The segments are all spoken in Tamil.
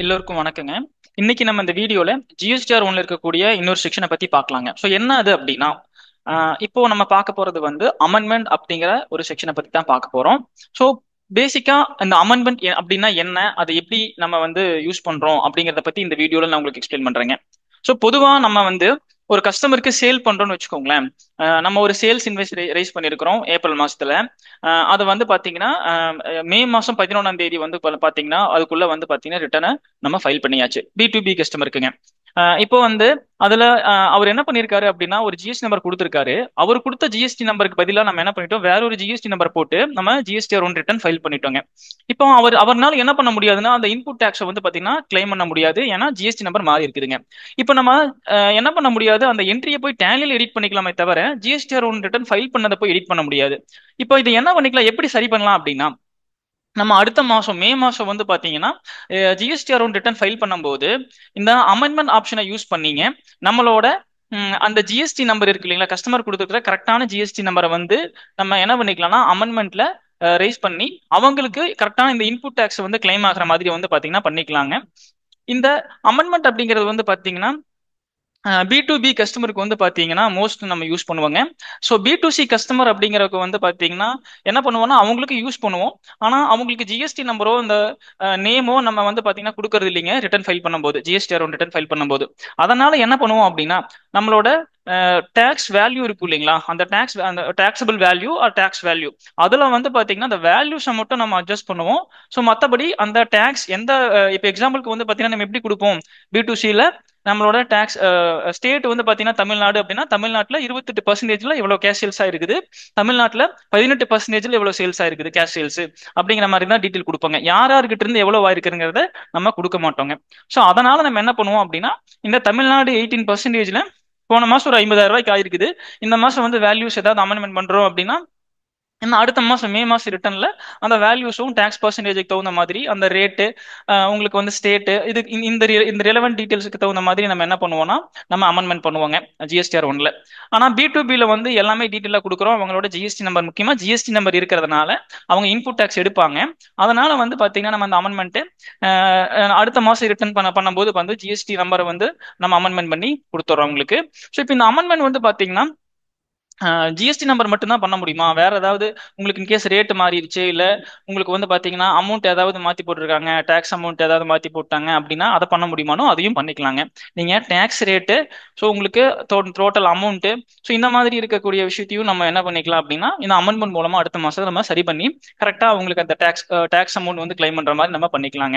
எல்லோருக்கும் வணக்கங்க. இன்னைக்கு நம்ம இந்த வீடியோல ஜிஎஸ்டிஆர் ஒன்ல இருக்கக்கூடிய இன்னொரு செக்ஷனை பத்தி பார்க்கலாங்க. ஸோ என்ன அது அப்படின்னா, இப்போ நம்ம பார்க்க போறது வந்து அமெண்ட்மெண்ட் அப்படிங்கிற ஒரு செக்ஷனை பத்தி தான் பார்க்க போறோம். ஸோ பேசிக்கா இந்த அமெண்ட்மெண்ட் அப்படின்னா என்ன, அதை எப்படி நம்ம வந்து யூஸ் பண்றோம் அப்படிங்கிறத பத்தி இந்த வீடியோல நான் உங்களுக்கு எக்ஸ்பிளைன் பண்றேங்க. ஸோ பொதுவா நம்ம வந்து ஒரு கஸ்டமருக்கு சேல் பண்றோம்னு வச்சுக்கோங்களேன். நம்ம ஒரு சேல்ஸ் இன்வெஸ்ட் ரைஸ் பண்ணியிருக்கிறோம் ஏப்ரல் மாசத்துல. அது வந்து பாத்தீங்கன்னா மே மாசம் 11ஆம் தேதி வந்து பாத்தீங்கன்னா அதுக்குள்ள வந்து பாத்தீங்கன்னா ரிட்டர்னை நம்ம ஃபைல் பண்ணியாச்சு பி கஸ்டமருக்குங்க. இப்போ வந்து அதுல அவர் என்ன பண்ணிருக்காரு அப்படின்னா ஒரு ஜிஎஸ்டி நம்பர் கொடுத்திருக்காரு. அவர் கொடுத்த ஜிஎஸ்டி நம்பருக்கு பதிலா நம்ம என்ன பண்ணிட்டோம், வேற ஒரு ஜிஎஸ்டி நம்பர் போட்டு நம்ம ஜிஎஸ்டி ஒன் ரிட்டர்ன் ஃபைல் பண்ணிட்டோங்க. இப்போ அவர்னால என்ன பண்ண முடியாதுன்னா அந்த இன்புட் டேக்ஸை வந்து பாத்தீங்கன்னா கிளைம் பண்ண முடியாது, ஏன்னா ஜிஎஸ்டி நம்பர் மாறி இருக்குதுங்க. இப்போ நம்ம என்ன பண்ண முடியாது, அந்த என்ட்ரியை போய் டேலியில் எடிட் பண்ணிக்கலாமே தவிர ஜிஎஸ்டிஆர் ஒன் ரிட்டர்ன் ஃபைல் பண்ணதை போய் எடிட் பண்ண முடியாது. இப்போ இது என்ன பண்ணிக்கலாம், எப்படி சரி பண்ணலாம் அப்படின்னா, நம்ம அடுத்த மாசம் மே மாசம் வந்து பாத்தீங்கன்னா ஜிஎஸ்டிஆர் ஒன் ரிட்டர்ன் ஃபைல் பண்ணும்போது இந்த அமெண்ட்மெண்ட் ஆப்ஷனை யூஸ் பண்ணீங்க. நம்மளோட அந்த ஜிஎஸ்டி நம்பர் இருக்கு இல்லைங்களா, கஸ்டமர் கொடுத்துருக்கிற கரெக்டான ஜிஎஸ்டி நம்பரை வந்து நம்ம என்ன பண்ணிக்கலாம்னா அமெண்ட்மெண்ட்ல ரைஸ் பண்ணி அவங்களுக்கு கரெக்டான இந்த இன்புட் டேக்ஸ் வந்து கிளைம் ஆகிற மாதிரி வந்து பாத்தீங்கன்னா பண்ணிக்கலாங்க. இந்த அமெண்ட்மெண்ட் அப்படிங்கிறது வந்து பாத்தீங்கன்னா பி டு பி கஸ்டமருக்கு வந்து பாத்தீங்கன்னா மோஸ்ட் நம்ம யூஸ் பண்ணுவாங்க. So B to C customer அப்படிங்கிறதுக்கு வந்து பாத்தீங்கன்னா என்ன பண்ணுவோம்னா அவங்களுக்கு யூஸ் பண்ணுவோம். ஆனா அவங்களுக்கு ஜிஎஸ்டி நம்பரோ இந்த நேமோ நம்ம வந்து பாத்தீங்கன்னா கொடுக்கறது இல்லைங்க ரிட்டர்ன் ஃபைல் பண்ணும்போது, ஜிஎஸ்டி ரிட்டர்ன் ஃபைல் பண்ணும்போது. அதனால என்ன பண்ணுவோம் அப்படின்னா நம்மளோட டேக்ஸ் வேல்யூ இருக்கும் இல்லைங்களா, அந்த taxable value or tax value அதுல வந்து பாத்தீங்கன்னா அந்த வேல்யூஸை மட்டும் நம்ம அட்ஜஸ்ட் பண்ணுவோம். ஸோ மற்றபடி அந்த டேக்ஸ் எந்த இப்போ எக்ஸாம்பிளுக்கு வந்து பாத்தீங்கன்னா நம்ம எப்படி கொடுப்போம், பி டு சில நம்மளோட டேக்ஸ் ஸ்டேட் வந்து பாத்தீங்கன்னா தமிழ்நாடு அப்படின்னா தமிழ்நாட்டில் 28%ல எவ்வளவு கேஷ் சேல்ஸ் ஆயிருக்குது, தமிழ்நாட்டில் 18%ல எவ்வளவு சேல்ஸ் ஆயிருக்குது கேஷ் சேல்ஸ் அப்படிங்கிற மாதிரி தான் டீட்டெயில் கொடுப்பாங்க. யார் யார்கிட்ட இருந்து எவ்வளவு ஆயிருக்குங்கிறத நம்ம கொடுக்க மாட்டோங்க. ஸோ அதனால நம்ம என்ன பண்ணுவோம் அப்படின்னா இந்த தமிழ்நாடு 18%ல போன மாசம் ஒரு 50,000 ரூபாய்க்கு ஆயிருக்குது, இந்த மாசம் வந்து வேல்யூஸ் ஏதாவது அமெண்ட்மெண்ட் பண்றோம் அப்படின்னா இன்னும் அடுத்த மாசம் மே மாசம் ரிட்டர்ன்ல அந்த வேல்யூஸும் டேக்ஸ் பர்சன்டேஜுக்கு தகுந்த மாதிரி அந்த ரேட்டு உங்களுக்கு வந்து ஸ்டேட்டு இது இந்த ரிலவெண்ட் டீடைல்ஸுக்கு தகுந்த மாதிரி நம்ம என்ன பண்ணுவோம்னா நம்ம அமெண்ட்மெண்ட் பண்ணுவாங்க ஜிஎஸ்டிஆர் ஒன்ல. ஆனா பி டு பில வந்து எல்லாமே டீட்டெயிலாக கொடுக்குறோம். அவங்களோட ஜிஎஸ்டி நம்பர் முக்கியமா ஜிஎஸ்டி நம்பர் இருக்கிறதுனால அவங்க இன்புட் டேக்ஸ் எடுப்பாங்க. அதனால வந்து பாத்தீங்கன்னா நம்ம அந்த அமெண்ட்மெண்ட் அடுத்த மாசம் ரிட்டர்ன் பண்ணும்போது வந்து ஜிஎஸ்டி நம்பரை வந்து நம்ம அமெண்ட்மெண்ட் பண்ணி கொடுத்துறோம் அவங்களுக்கு. ஸோ இப்போ இந்த அமெண்ட்மெண்ட் வந்து பாத்தீங்கன்னா ஜிஎஸ்டி நம்பர் மட்டும்தான் பண்ண முடியுமா, வேற ஏதாவது உங்களுக்கு இன்கேஸ் ரேட் மாறிடுச்சு இல்ல உங்களுக்கு வந்து பாத்தீங்கன்னா அமௌண்ட் ஏதாவது மாத்தி போட்டிருக்காங்க, டேக்ஸ் அமௌண்ட் ஏதாவது மாத்தி போட்டாங்க அப்படின்னா அதை பண்ண முடியுமானோ அதையும் பண்ணிக்கலாங்க. நீங்க டேக்ஸ் ரேட்டு, ஸோ உங்களுக்கு டோட்டல் அமௌண்ட், ஸோ இந்த மாதிரி இருக்கக்கூடிய விஷயத்தையும் நம்ம என்ன பண்ணிக்கலாம் அப்படின்னா இந்த அமெண்ட்மெண்ட் மூலமா அடுத்த மாசம் நம்ம சரி பண்ணி கரெக்டா உங்களுக்கு அந்த டேக்ஸ் அமௌண்ட் வந்து கிளைம் பண்ற மாதிரி நம்ம பண்ணிக்கலாங்க.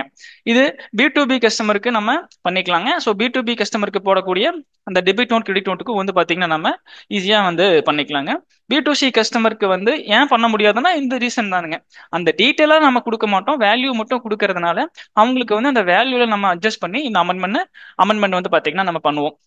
இது பி டு பி கஸ்டமருக்கு நம்ம பண்ணிக்கலாங்க. ஸோ பி டு பி கஸ்டமருக்கு போடக்கூடிய அந்த டெபிட் நோட் கிரெடிட் நோட்டுக்கு வந்து பாத்தீங்கன்னா நம்ம ஈஸியா வந்து பண்ணிக்கலாங்க. பி டு சி கஸ்டமருக்கு வந்து ஏன் பண்ண முடியாதுன்னா இந்த ரீசன் தானுங்க, அந்த டீட்டெயிலா நம்ம கொடுக்க மாட்டோம், வேல்யூ மட்டும் கொடுக்கறதுனால அவங்களுக்கு வந்து அந்த வேல்யூல நம்ம அட்ஜஸ்ட் பண்ணி இந்த அமெண்ட்மெண்ட் வந்து பாத்தீங்கன்னா நம்ம பண்ணுவோம்.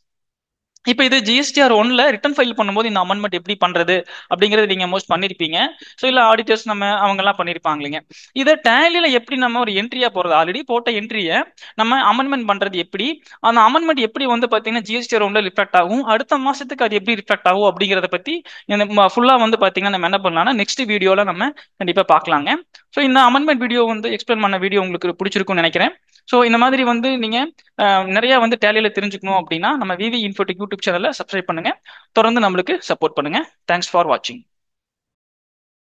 இப்போ இது ஜிஎஸ்டிஆர் ஒன்ல ரிட்டர்ன் ஃபைல் பண்ணும்போது இந்த அமெண்ட்மெண்ட் எப்படி பண்றது அப்படிங்கறது நீங்க மோஸ்ட் பண்ணிருப்பீங்க. ஸோ இல்ல ஆடிட்டர்ஸ் நம்ம அவங்க எல்லாம் பண்ணிருப்பாங்க இல்லைங்க. இதை டேலியில எப்படி நம்ம ஒரு என்ட்ரியா போறது, ஆல்ரெடி போட்ட என்ட்ரியை நம்ம அமெண்ட்மெண்ட் பண்றது எப்படி, அந்த அமெண்ட்மெண்ட் எப்படி வந்து பாத்தீங்கன்னா ஜிஎஸ்டிஆர் ஒன்ல ரிஃப்ளெக்ட் ஆகும், அடுத்த மாசத்துக்கு அது எப்படி ரிஃப்ளெக்ட் ஆகும் அப்படிங்கறத பத்தி ஃபுல்லா வந்து பாத்தீங்கன்னா நம்ம என்ன பண்ணலாம்னா நெக்ஸ்ட் வீடியோல நம்ம கண்டிப்பா பார்க்கலாங்க. ஸோ இந்த அமெண்ட்மெண்ட் வீடியோ வந்து எக்ஸ்பிளைன் பண்ண வீடியோ உங்களுக்கு பிடிச்சிருக்கும்னு நினைக்கிறேன். ஸோ இந்த மாதிரி வந்து நீங்க நிறைய வந்து டேலியில தெரிஞ்சுக்கணும் அப்படின்னா நம்ம விவி இன்ஃபோடெக் யூடியூப் சேனலை சப்ஸ்கிரைப் பண்ணுங்க, தொடர்ந்து நம்மளுக்கு சப்போர்ட் பண்ணுங்க. தேங்க்ஸ் ஃபார் வாட்சிங்.